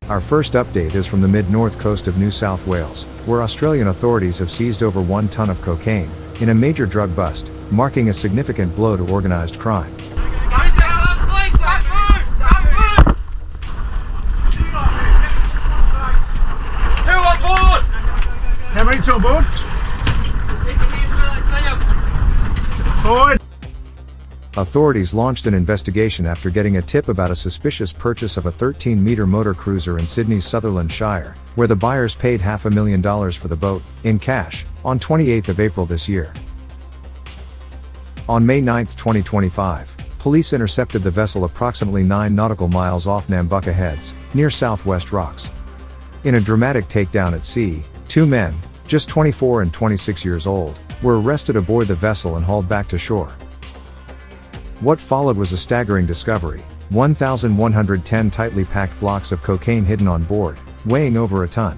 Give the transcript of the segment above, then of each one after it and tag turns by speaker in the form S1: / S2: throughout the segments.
S1: Our first update is from the mid-north coast of New South Wales, where Australian authorities have seized over 1 tonne of cocaine, in a major drug bust, marking a significant blow to organised crime.
S2: How many to aboard? Forward.
S1: Authorities launched an investigation after getting a tip about a suspicious purchase of a 13-metre motor cruiser in Sydney's Sutherland Shire, where the buyers paid $500,000 for the boat, in cash, on 28 April this year. On May 9, 2025, police intercepted the vessel approximately 9 nautical miles off Nambucca Heads, near Southwest Rocks. In a dramatic takedown at sea, 2 men, just 24 and 26 years old, were arrested aboard the vessel and hauled back to shore. What followed was a staggering discovery: 1,110 tightly packed blocks of cocaine hidden on board, weighing over a ton.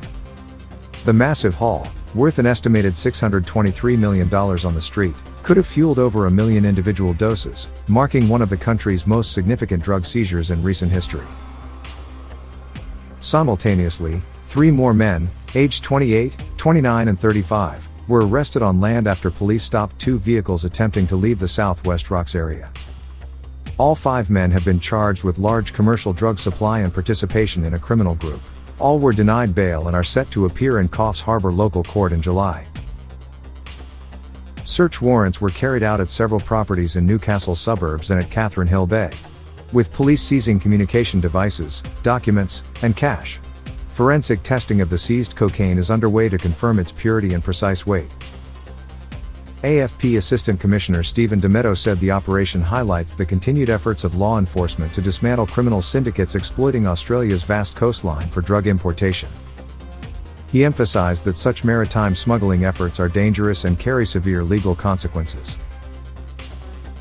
S1: The massive haul, worth an estimated $623 million on the street, could have fueled over 1 million individual doses, marking one of the country's most significant drug seizures in recent history. Simultaneously, 3 more men, aged 28, 29 and 35, were arrested on land after police stopped 2 vehicles attempting to leave the Southwest Rocks area. All 5 men have been charged with large commercial drug supply and participation in a criminal group. All were denied bail and are set to appear in Coffs Harbour local court in July. Search warrants were carried out at several properties in Newcastle suburbs and at Catherine Hill Bay, with police seizing communication devices, documents, and cash. Forensic testing of the seized cocaine is underway to confirm its purity and precise weight. AFP Assistant Commissioner Stephen Demetto said the operation highlights the continued efforts of law enforcement to dismantle criminal syndicates exploiting Australia's vast coastline for drug importation. He emphasised that such maritime smuggling efforts are dangerous and carry severe legal consequences.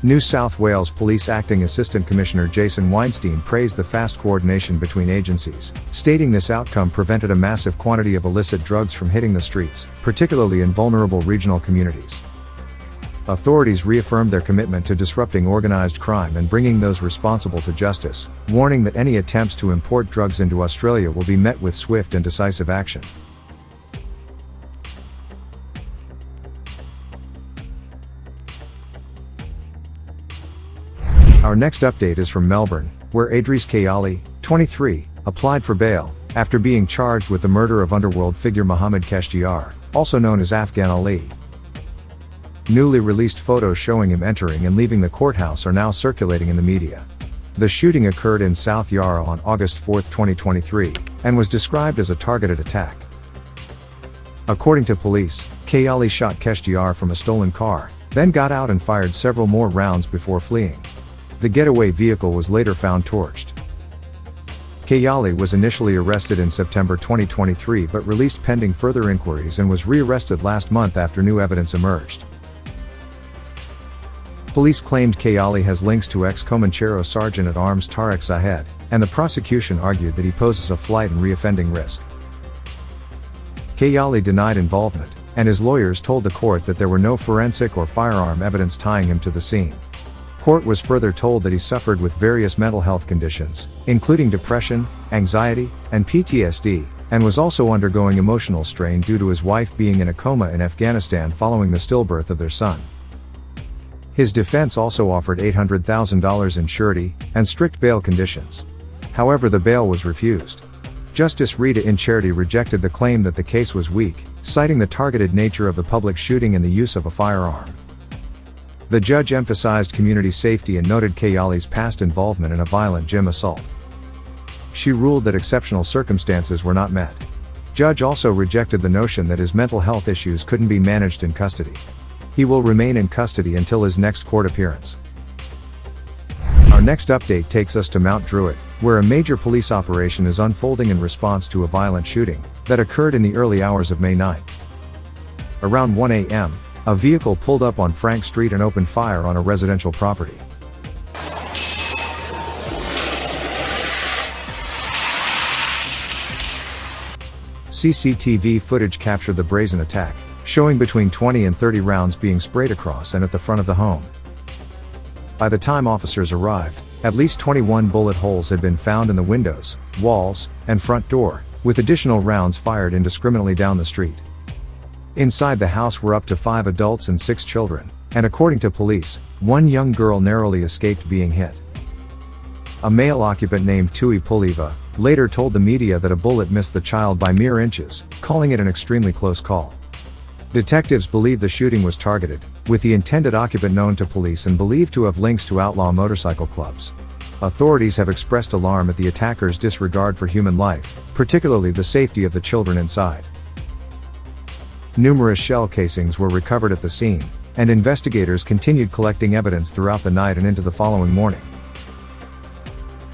S1: New South Wales Police Acting Assistant Commissioner Jason Weinstein praised the fast coordination between agencies, stating this outcome prevented a massive quantity of illicit drugs from hitting the streets, particularly in vulnerable regional communities. Authorities reaffirmed their commitment to disrupting organised crime and bringing those responsible to justice, warning that any attempts to import drugs into Australia will be met with swift and decisive action. Our next update is from Melbourne, where Adris Kheyali, 23, applied for bail, after being charged with the murder of underworld figure Mohammed Keshtiar, also known as Afghan Ali. Newly released photos showing him entering and leaving the courthouse are now circulating in the media. The shooting occurred in South Yarra on August 4, 2023, and was described as a targeted attack. According to police, Kheyali shot Keshtiar from a stolen car, then got out and fired several more rounds before fleeing. The getaway vehicle was later found torched. Kheyali was initially arrested in September 2023 but released pending further inquiries and was re-arrested last month after new evidence emerged. Police claimed Kheyali has links to ex-Comanchero Sergeant-at-Arms Tarek Zahed, and the prosecution argued that he poses a flight and reoffending risk. Kheyali denied involvement, and his lawyers told the court that there were no forensic or firearm evidence tying him to the scene. Court was further told that he suffered with various mental health conditions, including depression, anxiety, and PTSD, and was also undergoing emotional strain due to his wife being in a coma in Afghanistan following the stillbirth of their son. His defense also offered $800,000 in surety, and strict bail conditions. However, the bail was refused. Justice Rita Incharity rejected the claim that the case was weak, citing the targeted nature of the public shooting and the use of a firearm. The judge emphasized community safety and noted Kheyali's past involvement in a violent gym assault. She ruled that exceptional circumstances were not met. Judge also rejected the notion that his mental health issues couldn't be managed in custody. He will remain in custody until his next court appearance. Our next update takes us to Mount Druitt, where a major police operation is unfolding in response to a violent shooting that occurred in the early hours of May 9. Around 1 a.m., a vehicle pulled up on Frank Street and opened fire on a residential property. CCTV footage captured the brazen attack, showing between 20 and 30 rounds being sprayed across and at the front of the home. By the time officers arrived, At least 21 bullet holes had been found in the windows, walls, and front door, with additional rounds fired indiscriminately down the street. Inside the house were up to 5 adults and 6 children, and according to police, one young girl narrowly escaped being hit. A male occupant named Tui Puliva later told the media that a bullet missed the child by mere inches, calling it an extremely close call. Detectives believe the shooting was targeted, with the intended occupant known to police and believed to have links to outlaw motorcycle clubs. Authorities have expressed alarm at the attacker's disregard for human life, particularly the safety of the children inside. Numerous shell casings were recovered at the scene, and investigators continued collecting evidence throughout the night and into the following morning.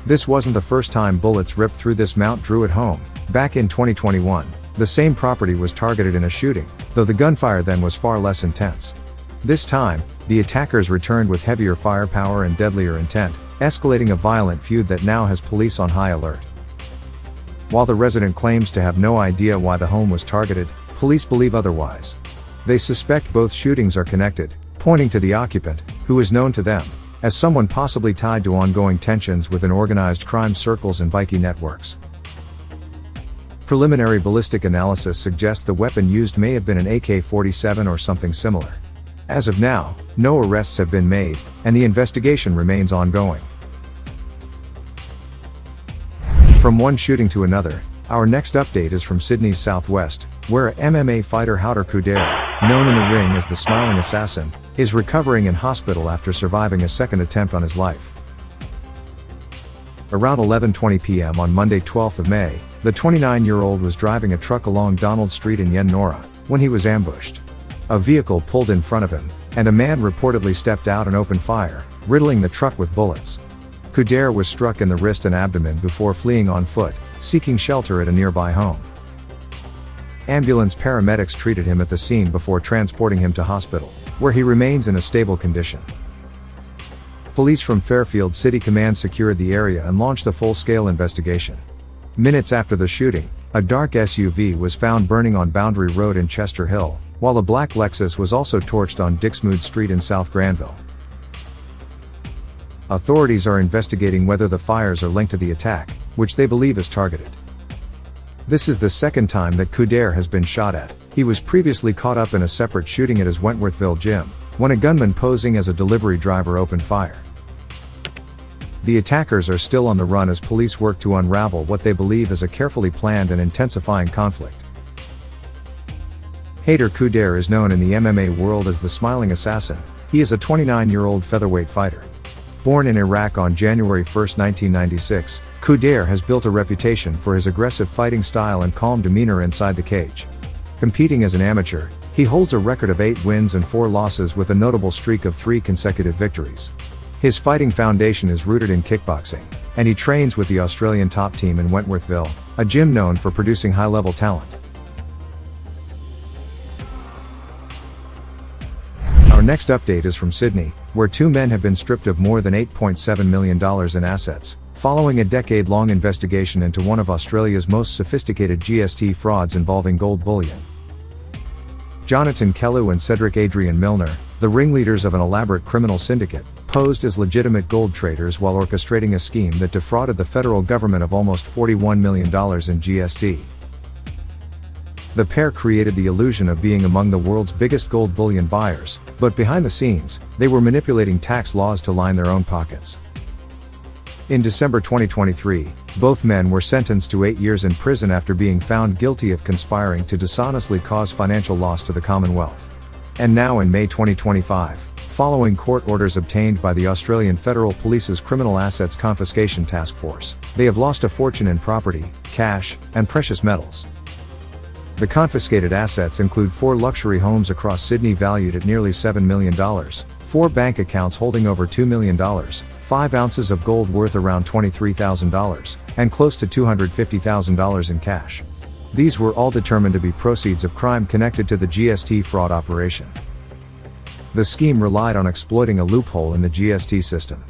S1: This wasn't the first time bullets ripped through this Mount Druitt home. Back in 2021, the same property was targeted in a shooting, though the gunfire then was far less intense. This time, the attackers returned with heavier firepower and deadlier intent, escalating a violent feud that now has police on high alert. While the resident claims to have no idea why the home was targeted, police believe otherwise. They suspect both shootings are connected, pointing to the occupant, who is known to them as someone possibly tied to ongoing tensions within organized crime circles and bikie networks. Preliminary ballistic analysis suggests the weapon used may have been an AK-47 or something similar. As of now, no arrests have been made, and the investigation remains ongoing. From one shooting to another, our next update is from Sydney's southwest, where a MMA fighter Houder Kudera, known in the ring as the Smiling Assassin, is recovering in hospital after surviving a second attempt on his life. Around 11:20 p.m. on Monday 12th of May, the 29-year-old was driving a truck along Donald Street in Yen Nora, when he was ambushed. A vehicle pulled in front of him, and a man reportedly stepped out and opened fire, riddling the truck with bullets. Kudera was struck in the wrist and abdomen before fleeing on foot, seeking shelter at a nearby home. Ambulance paramedics treated him at the scene before transporting him to hospital, where he remains in a stable condition. Police from Fairfield City Command secured the area and launched a full-scale investigation. Minutes after the shooting, a dark SUV was found burning on Boundary Road in Chester Hill, while a black Lexus was also torched on Dixmude Street in South Granville. Authorities are investigating whether the fires are linked to the attack, which they believe is targeted. This is the second time that Kudera has been shot at. He was previously caught up in a separate shooting at his Wentworthville gym, when a gunman posing as a delivery driver opened fire. The attackers are still on the run as police work to unravel what they believe is a carefully planned and intensifying conflict. Houder Kudera is known in the MMA world as the Smiling Assassin. He is a 29-year-old featherweight fighter. Born in Iraq on January 1, 1996, Kudera has built a reputation for his aggressive fighting style and calm demeanor inside the cage. Competing as an amateur, he holds a record of 8 wins and 4 losses with a notable streak of 3 consecutive victories. His fighting foundation is rooted in kickboxing, and he trains with the Australian top team in Wentworthville, a gym known for producing high-level talent. Our next update is from Sydney, where 2 men have been stripped of more than $8.7 million in assets, following a decade-long investigation into one of Australia's most sophisticated GST frauds involving gold bullion. Jonathan Kellu and Cedric Adrian Milner, the ringleaders of an elaborate criminal syndicate, posed as legitimate gold traders while orchestrating a scheme that defrauded the federal government of almost $41 million in GST. The pair created the illusion of being among the world's biggest gold bullion buyers, but behind the scenes, they were manipulating tax laws to line their own pockets. In December 2023, both men were sentenced to 8 years in prison after being found guilty of conspiring to dishonestly cause financial loss to the Commonwealth. And now in May 2025, following court orders obtained by the Australian Federal Police's Criminal Assets Confiscation Task Force, they have lost a fortune in property, cash, and precious metals. The confiscated assets include 4 luxury homes across Sydney valued at nearly $7 million, 4 bank accounts holding over $2 million, 5 ounces of gold worth around $23,000, and close to $250,000 in cash. These were all determined to be proceeds of crime connected to the GST fraud operation. The scheme relied on exploiting a loophole in the GST system.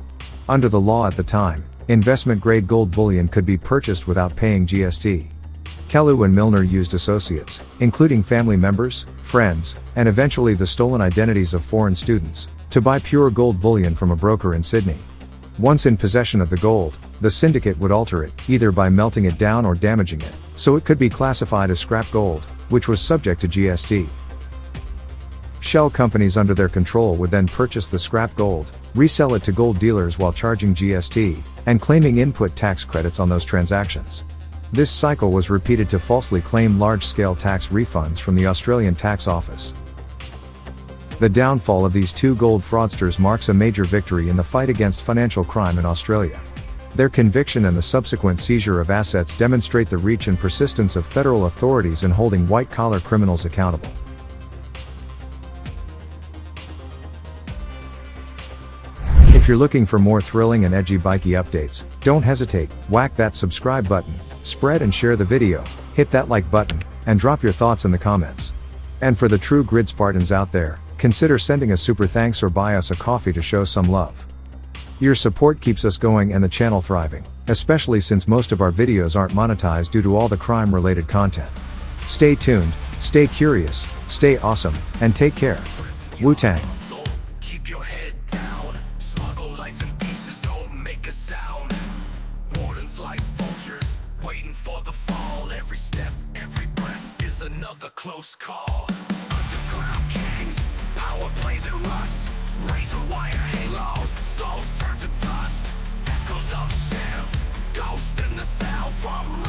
S1: Under the law at the time, investment-grade gold bullion could be purchased without paying GST. Kellu and Milner used associates, including family members, friends, and eventually the stolen identities of foreign students, to buy pure gold bullion from a broker in Sydney. Once in possession of the gold, the syndicate would alter it, either by melting it down or damaging it, so it could be classified as scrap gold, which was subject to GST. Shell companies under their control would then purchase the scrap gold, resell it to gold dealers while charging GST, and claiming input tax credits on those transactions. This cycle was repeated to falsely claim large-scale tax refunds from the Australian Tax Office. The downfall of these two gold fraudsters marks a major victory in the fight against financial crime in Australia. Their conviction and the subsequent seizure of assets demonstrate the reach and persistence of federal authorities in holding white-collar criminals accountable. If you're looking for more thrilling and edgy bikie updates, don't hesitate, whack that subscribe button, spread and share the video, hit that like button, and drop your thoughts in the comments. And for the true grid Spartans out there, consider sending a super thanks or buy us a coffee to show some love. Your support keeps us going and the channel thriving, especially since most of our videos aren't monetized due to all the crime-related content. Stay tuned, stay curious, stay awesome, and take care. Wu-Tang.
S3: Keep your head down. Smuggle life in pieces, don't make a sound. Wardens like vultures, waiting for the fall. Every step, every breath is another close call. Underground kings, power plays and rust. Razor wire halos, souls turn to dust. Echoes of shams, ghosts in the cell from